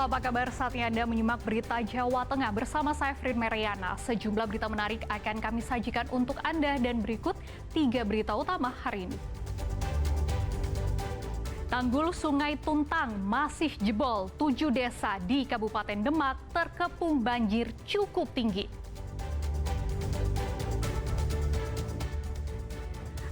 Halo, apa kabar? Saatnya Anda menyimak berita Jawa Tengah bersama saya Frin Meriana. Sejumlah berita menarik akan kami sajikan untuk Anda dan berikut 3 berita utama hari ini. Tanggul Sungai Tuntang masih jebol. 7 desa di Kabupaten Demak terkepung banjir cukup tinggi.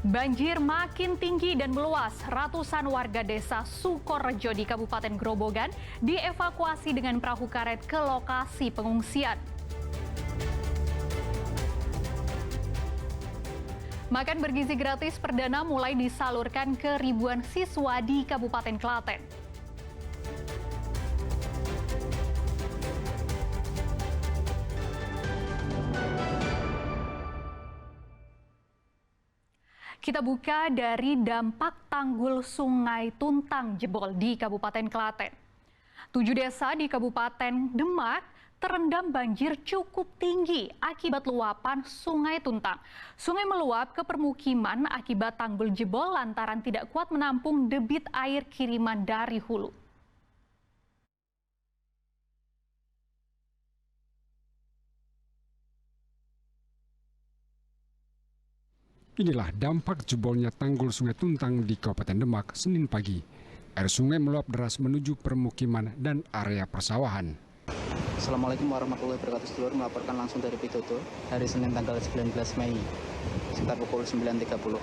Banjir makin tinggi dan meluas. Ratusan warga desa Sukorejo di Kabupaten Grobogan dievakuasi dengan perahu karet ke lokasi pengungsian. Makan bergizi gratis perdana mulai disalurkan ke ribuan siswa di Kabupaten Klaten. Kita buka dari dampak tanggul Sungai Tuntang jebol di Kabupaten Klaten. 7 desa di Kabupaten Demak terendam banjir cukup tinggi akibat luapan Sungai Tuntang. Sungai meluap ke permukiman akibat tanggul jebol lantaran tidak kuat menampung debit air kiriman dari hulu. Inilah dampak jebolnya tanggul Sungai Tuntang di Kabupaten Demak Senin pagi. Air sungai meluap deras menuju permukiman dan area persawahan. Assalamualaikum warahmatullahi wabarakatuh. Sedulur melaporkan langsung dari Pitoto hari Senin tanggal 19 Mei sekitar pukul 9.30.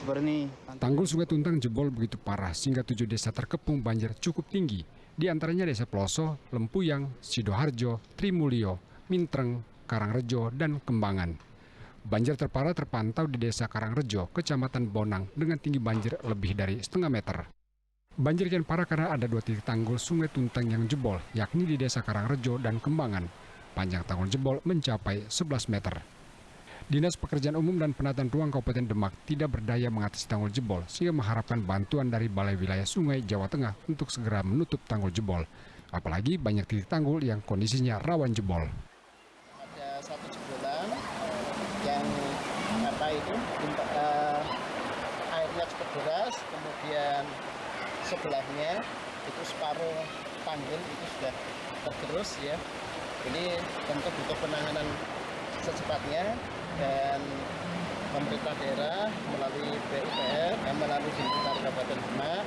Seperti Tanggul Sungai Tuntang jebol begitu parah sehingga 7 desa terkepung banjir cukup tinggi. Di antaranya Desa Ploso, Lempuyang, Sidoharjo, Trimulyo, Mintreng, Karangrejo, dan Kembangan. Banjir terparah terpantau di Desa Karangrejo, Kecamatan Bonang dengan tinggi banjir lebih dari setengah meter. Banjir kian parah karena ada 2 titik tanggul Sungai Tuntang yang jebol, yakni di Desa Karangrejo dan Kembangan. Panjang tanggul jebol mencapai 11 meter. Dinas Pekerjaan Umum dan Penataan Ruang Kabupaten Demak tidak berdaya mengatasi tanggul jebol sehingga mengharapkan bantuan dari Balai Wilayah Sungai Jawa Tengah untuk segera menutup tanggul jebol. Apalagi banyak titik tanggul yang kondisinya rawan jebol. Ada satu jebolan yang airnya cukup deras, kemudian sebelahnya itu separuh tanggul itu sudah tergerus ya. Ini tentu butuh penanganan secepatnya dan pemerintah daerah melalui PUPR dan melalui Dinas Kabupaten Demak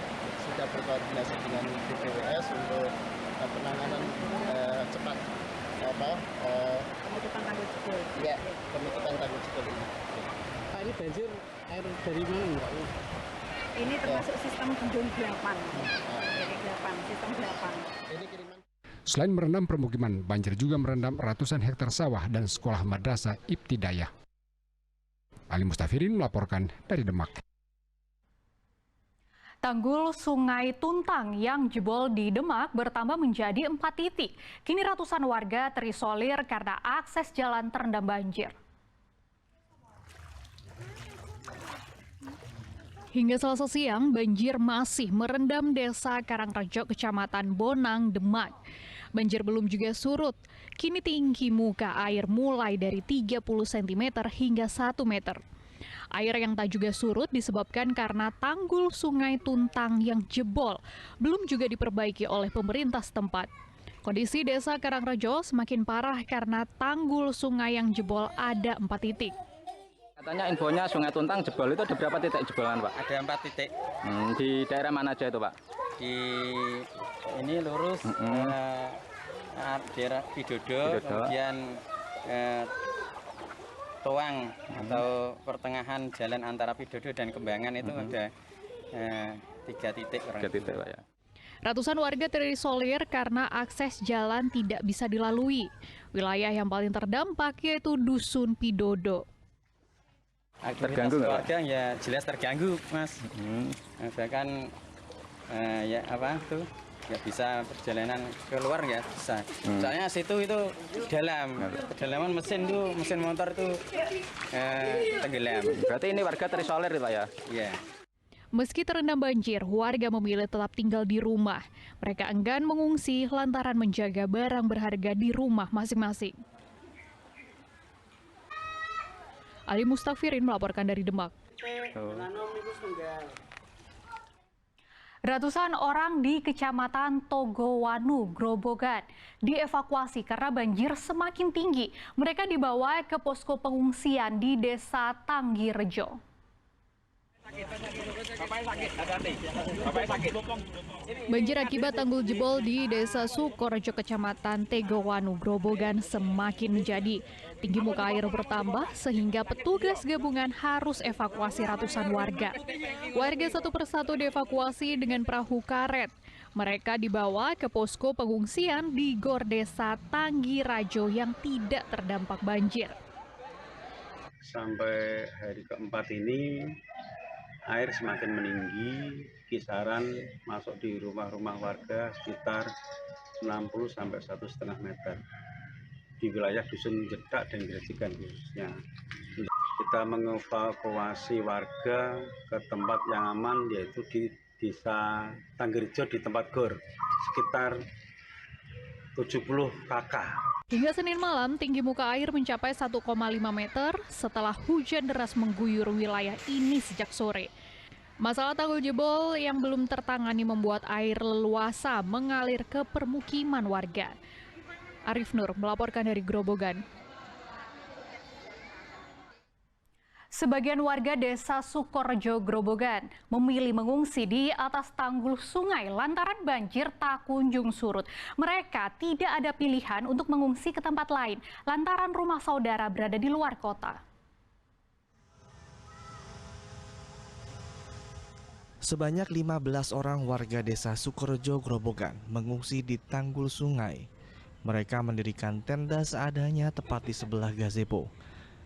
sudah berkoordinasi dengan BPWS untuk penanganan cepat penutupan tanggul jebol. Ya, penutupan tanggul jebol ini. Pak, ini banjir air dari mana Pak? Ini termasuk sistem bendung 8. Dari 8, sistem 8. Ini kiriman. Selain merendam permukiman, banjir juga merendam ratusan hektar sawah dan sekolah madrasah Ibtidayah. Ali Mustafirin melaporkan dari Demak. Tanggul Sungai Tuntang yang jebol di Demak bertambah menjadi 4 titik. Kini ratusan warga terisolir karena akses jalan terendam banjir. Hingga Selasa siang, banjir masih merendam Desa Karangrejo, Kecamatan Bonang, Demak. Banjir belum juga surut. Kini tinggi muka air mulai dari 30 cm hingga 1 meter. Air yang tak juga surut disebabkan karena tanggul Sungai Tuntang yang jebol belum juga diperbaiki oleh pemerintah setempat. Kondisi Desa Karangrejo semakin parah karena tanggul sungai yang jebol ada 4 titik. Katanya infonya Sungai Tuntang jebol itu ada berapa titik jebolan, Pak? ada 4 titik Di daerah mana aja itu, Pak? di ini lurus daerah Widodo, kemudian Toang atau pertengahan jalan antara Widodo dan Kembangan itu ada 3 titik. 3 titik, Pak ya. Ratusan warga terisolir karena akses jalan tidak bisa dilalui. Wilayah yang paling terdampak yaitu Dusun Pidodo. Terganggu nggak, Pak? Warga ya jelas terganggu, Mas. Bahkan ya apa tuh nggak bisa perjalanan keluar ya bisa. Soalnya situ itu dalam kedalaman mesin motor itu tenggelam. Berarti ini warga terisolir, Pak ya? Iya. Meski terendam banjir, warga memilih tetap tinggal di rumah. Mereka enggan mengungsi lantaran menjaga barang berharga di rumah masing-masing. Ali Mustafirin melaporkan dari Demak. Ratusan orang di Kecamatan Togowanu, Grobogan dievakuasi karena banjir semakin tinggi. Mereka dibawa ke posko pengungsian di Desa Tanggirejo. Banjir akibat tanggul jebol di Desa Sukorejo, Kecamatan Tegowanu, Grobogan semakin menjadi. Tinggi muka air bertambah sehingga petugas gabungan harus evakuasi ratusan warga. Warga satu persatu dievakuasi dengan perahu karet. Mereka dibawa ke posko pengungsian di Gor Desa Tanggirejo yang tidak terdampak banjir. Sampai hari keempat ini air semakin meninggi, kisaran masuk di rumah-rumah warga sekitar 60 sampai 1,5 meter di wilayah Dusun Jedak dan Grejigan khususnya. Kita mengevakuasi warga ke tempat yang aman, yaitu di Desa Tanggirejo di tempat gor sekitar 70 kakak. Hingga Senin malam, tinggi muka air mencapai 1,5 meter setelah hujan deras mengguyur wilayah ini sejak sore. Masalah tanggul jebol yang belum tertangani membuat air leluasa mengalir ke permukiman warga. Arif Nur melaporkan dari Grobogan. Sebagian warga Desa Sukorejo, Grobogan memilih mengungsi di atas tanggul sungai lantaran banjir tak kunjung surut. Mereka tidak ada pilihan untuk mengungsi ke tempat lain lantaran rumah saudara berada di luar kota. Sebanyak 15 orang warga Desa Sukorejo, Grobogan mengungsi di tanggul sungai. Mereka mendirikan tenda seadanya tepat di sebelah gazebo.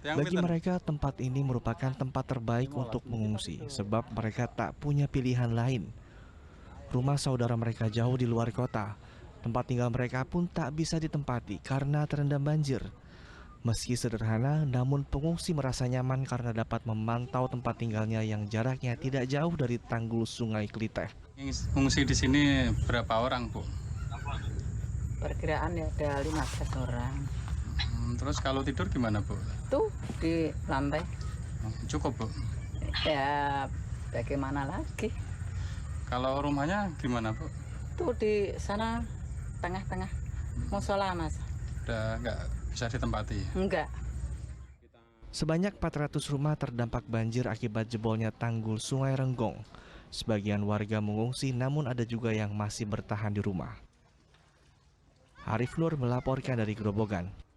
Bagi mereka, tempat ini merupakan tempat terbaik untuk mengungsi sebab mereka tak punya pilihan lain. Rumah saudara mereka jauh di luar kota. Tempat tinggal mereka pun tak bisa ditempati karena terendam banjir. Meski sederhana, namun pengungsi merasa nyaman karena dapat memantau tempat tinggalnya yang jaraknya tidak jauh dari tanggul Sungai Kliteh. Mengungsi di sini berapa orang, Bu? Perkiraan ya ada 15 orang. Terus kalau tidur gimana, Bu? Tuh di lantai. Cukup, Bu? Ya bagaimana lagi? Kalau rumahnya gimana, Bu? Tuh di sana tengah-tengah musola, Mas. Udah nggak bisa ditempati? Enggak. Sebanyak 400 rumah terdampak banjir akibat jebolnya tanggul Sungai Renggong. Sebagian warga mengungsi namun ada juga yang masih bertahan di rumah. Arif Nur melaporkan dari Grobogan.